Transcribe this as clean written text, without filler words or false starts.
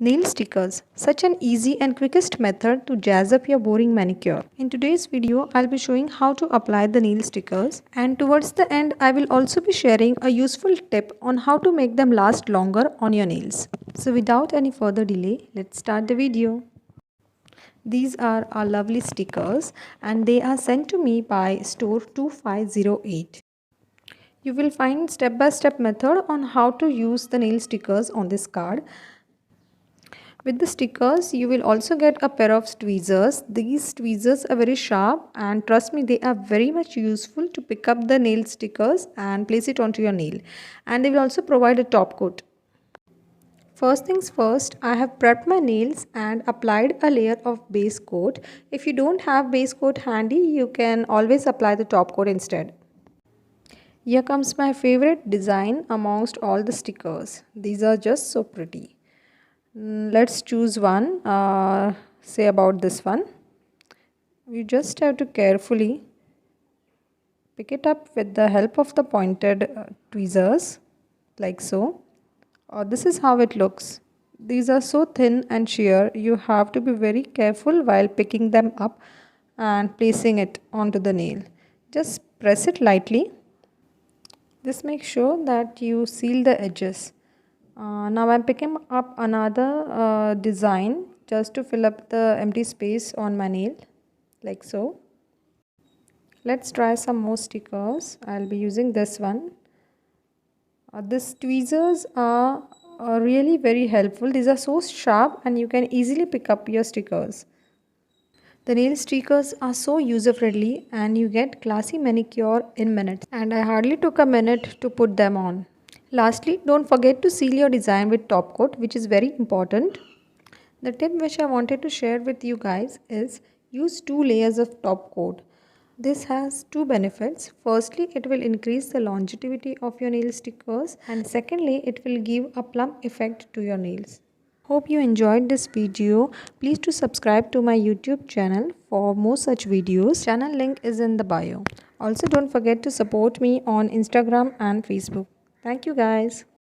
Nail stickers, such an easy and quickest method to jazz up your boring manicure. In today's video, I'll be showing how to apply the nail stickers, and towards the end, I will also be sharing a useful tip on how to make them last longer on your nails. So without any further delay, let's start the video. These are our lovely stickers and they are sent to me by store 2508. You will find step-by-step method on how to use the nail stickers on this card. With the stickers, you will also get a pair of tweezers. These tweezers are very sharp and trust me, they are very much useful to pick up the nail stickers and place it onto your nail. And they will also provide a top coat. First things first, I have prepped my nails and applied a layer of base coat. If you don't have base coat handy, you can always apply the top coat instead. Here comes my favorite design amongst all the stickers. These are just so pretty. Let's choose one. Say about this one. You just have to carefully pick it up with the help of the pointed tweezers, like so. This is how it looks. These are so thin and sheer. You have to be very careful while picking them up and placing it onto the nail. Just press it lightly. This makes sure that you seal the edges. Now I'm picking up another design just to fill up the empty space on my nail, like so. Let's try some more stickers. I'll be using this one. These tweezers are really very helpful. These are so sharp and you can easily pick up your stickers. The nail stickers are so user friendly and you get classy manicure in minutes, and I hardly took a minute to put them on. Lastly, don't forget to seal your design with top coat, which is very important. The tip which I wanted to share with you guys is use 2 layers of top coat. This has 2 benefits. Firstly, it will increase the longevity of your nail stickers, and secondly, it will give a plump effect to your nails. Hope you enjoyed this video. Please do subscribe to my YouTube channel for more such videos. Channel link is in the bio. Also, don't forget to support me on Instagram and Facebook. Thank you guys.